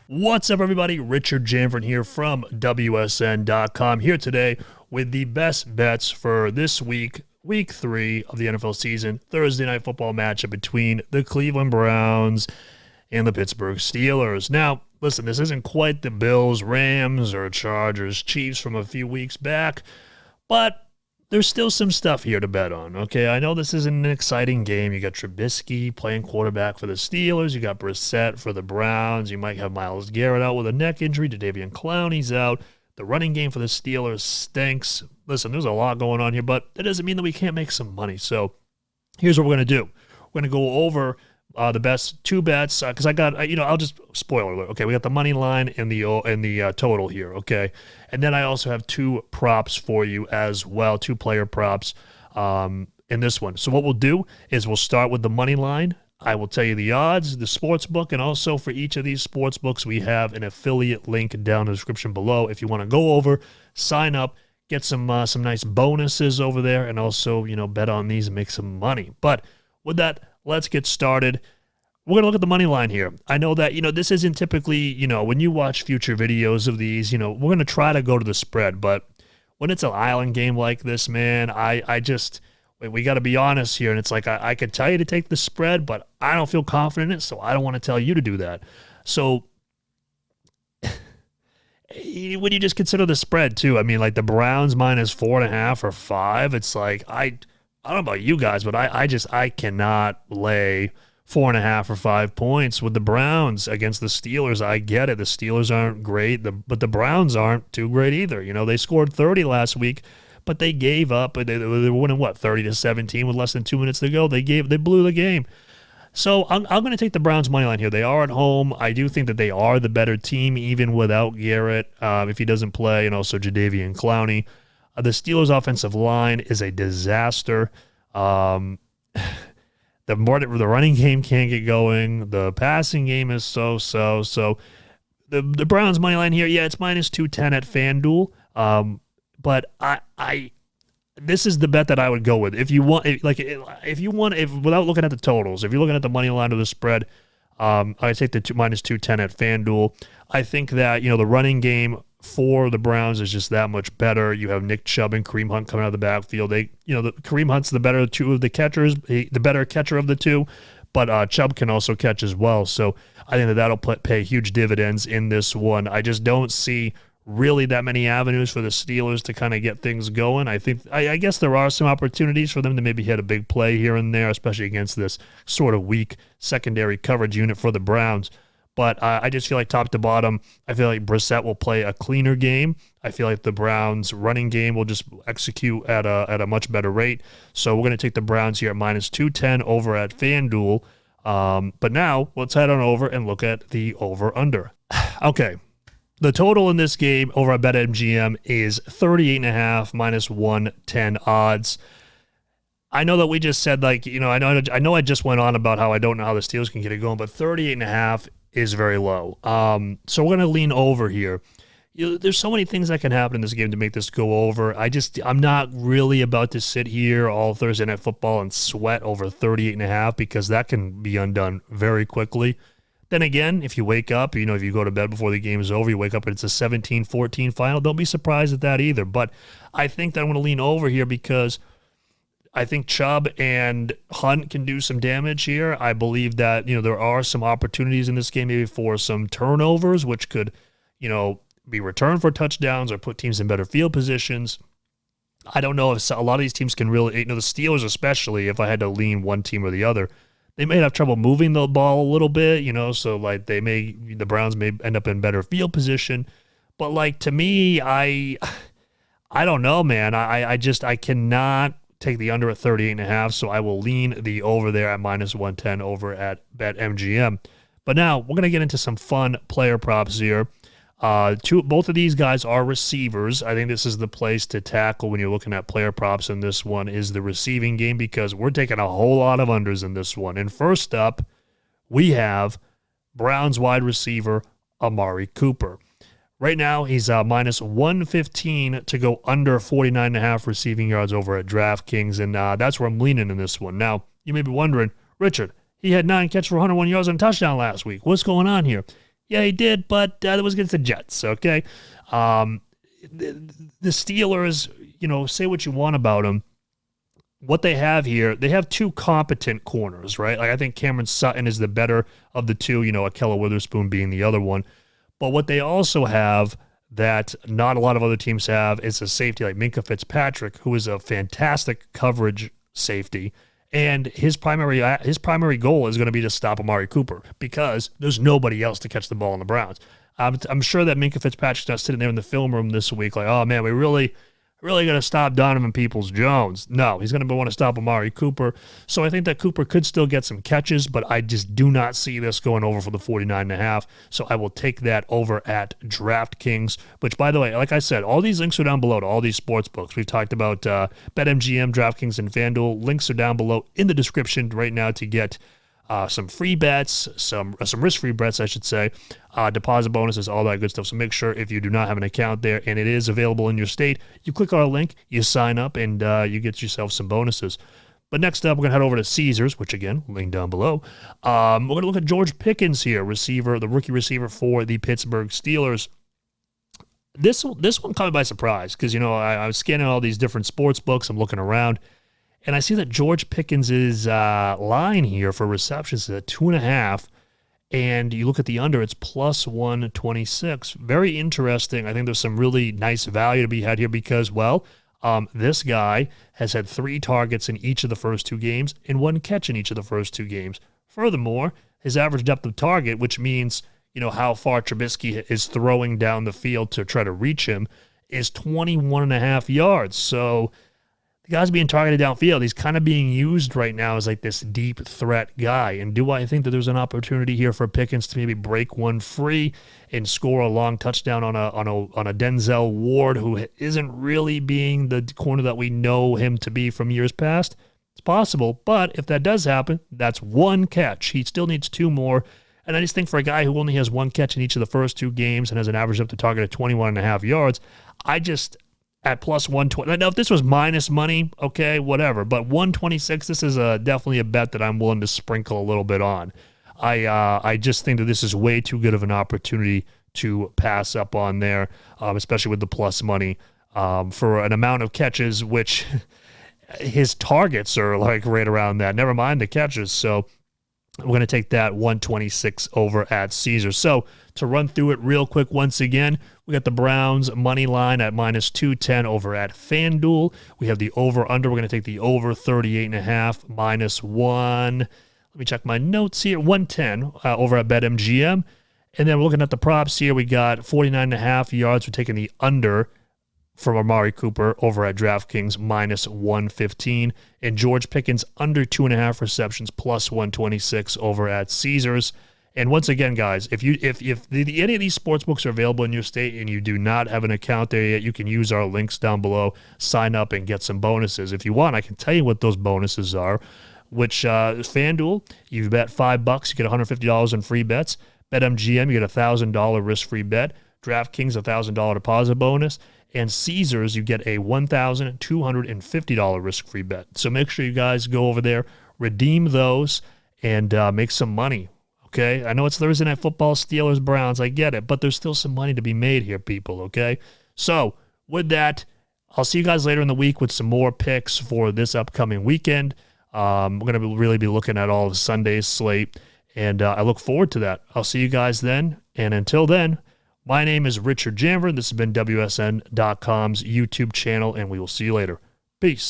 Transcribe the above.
What's up, everybody? Richard Janvert here from WSN.com, here today with the best bets for this week, week 3 of the NFL season, Thursday night football matchup between the Cleveland Browns and the Pittsburgh Steelers. Now, listen, this isn't quite the Bills, Rams, or Chargers, Chiefs from a few weeks back, but there's still some stuff here to bet on, okay? I know this isn't an exciting game. You got Trubisky playing quarterback for the Steelers. You got Brissett for the Browns. You might have Myles Garrett out with a neck injury. Jadeveon Clowney's out. The running game for the Steelers stinks. Listen, there's a lot going on here, but that doesn't mean that we can't make some money. So here's what we're going to do. We're going to go over the best two bets, because I got, I'll just spoiler alert. Okay, we got the money line and the total here. Okay, and then I also have two props for you as well, two player props in this one. So what we'll do is we'll start with the money line. I will tell you the odds, the sports book, and also for each of these sports books, we have an affiliate link down in the description below. If you want to go over, sign up, get some nice bonuses over there, and also bet on these and make some money. But with that, let's get started. We're going to look at the money line here. I know that, this isn't typically, when you watch future videos of these, we're going to try to go to the spread. But when it's an island game like this, man, we got to be honest here. And it's like, I could tell you to take the spread, but I don't feel confident in it, so I don't want to tell you to do that. So when you just consider the spread too, I mean, like the Browns minus 4.5 or 5, it's like, I don't know about you guys, but I cannot lay 4.5 or 5 points with the Browns against the Steelers. I get it. The Steelers aren't great, but the Browns aren't too great either. They scored 30 last week, but they gave up. They were winning, 30-17 with less than 2 minutes to go. They blew the game. So I'm going to take the Browns money line here. They are at home. I do think that they are the better team, even without Garrett, if he doesn't play, and also Jadeveon Clowney. The Steelers' offensive line is a disaster. The running game can't get going. The passing game is so. So the Browns money line here, yeah, it's minus 210 at FanDuel. But this is the bet that I would go with. If you want, without looking at the totals, if you're looking at the money line or the spread, I take the minus 210 at FanDuel. I think that the running game for the Browns is just that much better. You have Nick Chubb and Kareem Hunt coming out of the backfield. Kareem Hunt's the better two of the catchers, the better catcher of the two, but Chubb can also catch as well. So I think that'll pay huge dividends in this one. I just don't see really that many avenues for the Steelers to kind of get things going. I guess there are some opportunities for them to maybe hit a big play here and there, especially against this sort of weak secondary coverage unit for the Browns. But I just feel like top to bottom, I feel like Brissett will play a cleaner game. I feel like the Browns' running game will just execute at a much better rate. So we're going to take the Browns here at minus 210 over at FanDuel. But now let's head on over and look at the over-under. Okay. The total in this game over at BetMGM is 38.5 minus 110 odds. I know that we just said, I know I just went on about how I don't know how the Steelers can get it going, but 38.5 is very low. So we're going to lean over here. There's so many things that can happen in this game to make this go over. I'm not really about to sit here all Thursday Night Football and sweat over 38.5 because that can be undone very quickly. Then again, if you wake up, if you go to bed before the game is over, you wake up and it's a 17-14 final, don't be surprised at that either. But I think that I'm going to lean over here because I think Chubb and Hunt can do some damage here. I believe that, there are some opportunities in this game maybe for some turnovers, which could, be returned for touchdowns or put teams in better field positions. I don't know if a lot of these teams can really, the Steelers especially, if I had to lean one team or the other, they may have trouble moving the ball a little bit, so like the Browns may end up in better field position. But like to me, I don't know, man. I cannot take the under at 38.5, so I will lean the over there at minus 110 over at BetMGM. But now we're going to get into some fun player props here. Both of these guys are receivers. I think this is the place to tackle when you're looking at player props, and this one is the receiving game because we're taking a whole lot of unders in this one. And first up, we have Browns wide receiver Amari Cooper. Right now, he's minus 115 to go under 49.5 receiving yards over at DraftKings, and that's where I'm leaning in this one. Now, you may be wondering, Richard, he had 9 catches for 101 yards and a touchdown last week. What's going on here? Yeah, he did, but that was against the Jets, okay? Um, the Steelers, say what you want about them. What they have here, they have two competent corners, right? Like I think Cameron Sutton is the better of the two, Akella Witherspoon being the other one. But what they also have that not a lot of other teams have is a safety like Minkah Fitzpatrick, who is a fantastic coverage safety. And his primary goal is going to be to stop Amari Cooper because there's nobody else to catch the ball in the Browns. I'm sure that Minkah Fitzpatrick's not sitting there in the film room this week like, oh, man, we really going to stop Donovan Peoples-Jones. No, he's going to want to stop Amari Cooper. So I think that Cooper could still get some catches, but I just do not see this going over for the 49.5. So I will take that over at DraftKings, which, by the way, like I said, all these links are down below to all these sports books. We've talked about BetMGM, DraftKings, and FanDuel. Links are down below in the description right now to get some free bets, some risk-free bets, I should say, deposit bonuses, all that good stuff. So make sure if you do not have an account there and it is available in your state, you click our link, you sign up, and you get yourself some bonuses. But next up, we're going to head over to Caesars, which, again, link down below. We're going to look at George Pickens here, the rookie receiver for the Pittsburgh Steelers. This one caught me by surprise because, I was scanning all these different sports books. I'm looking around. And I see that George Pickens' line here for receptions is at 2.5. And you look at the under, it's plus 126. Very interesting. I think there's some really nice value to be had here because, this guy has had 3 targets in each of the first 2 games and 1 catch in each of the first 2 games. Furthermore, his average depth of target, which means, how far Trubisky is throwing down the field to try to reach him, is 21.5 yards. So the guy's being targeted downfield. He's kind of being used right now as like this deep threat guy. And do I think that there's an opportunity here for Pickens to maybe break one free and score a long touchdown on a Denzel Ward who isn't really being the corner that we know him to be from years past? It's possible, but if that does happen, that's 1 catch. He still needs 2 more. And I just think for a guy who only has 1 catch in each of the first 2 games and has an average up to target of 21.5 yards, at plus 120. Now, if this was minus money, okay, whatever. But 126, this is definitely a bet that I'm willing to sprinkle a little bit on. I just think that this is way too good of an opportunity to pass up on there, especially with the plus money for an amount of catches, which his targets are like right around that. Never mind the catches. So we're going to take that 126 over at Caesars. So to run through it real quick once again, we got the Browns money line at minus 210 over at FanDuel. We have the over-under. We're going to take the over 38.5 minus 1. Let me check my notes here. 110 over at BetMGM. And then we're looking at the props here. We got 49.5 yards. We're taking the under from Amari Cooper over at DraftKings minus 115. And George Pickens under 2.5 receptions plus 126 over at Caesars. And once again, guys, if any of these sports books are available in your state and you do not have an account there yet, you can use our links down below, sign up, and get some bonuses. If you want, I can tell you what those bonuses are, which FanDuel, you bet $5, you get $150 in free bets. BetMGM, you get a $1,000 risk-free bet. DraftKings, a $1,000 deposit bonus. And Caesars, you get a $1,250 risk-free bet. So make sure you guys go over there, redeem those, and make some money. Okay, I know it's Thursday Night Football, Steelers, Browns. I get it, but there's still some money to be made here, people, okay? So with that, I'll see you guys later in the week with some more picks for this upcoming weekend. We're going to really be looking at all of Sunday's slate, and I look forward to that. I'll see you guys then, and until then, my name is Richard Janver. This has been WSN.com's YouTube channel, and we will see you later. Peace.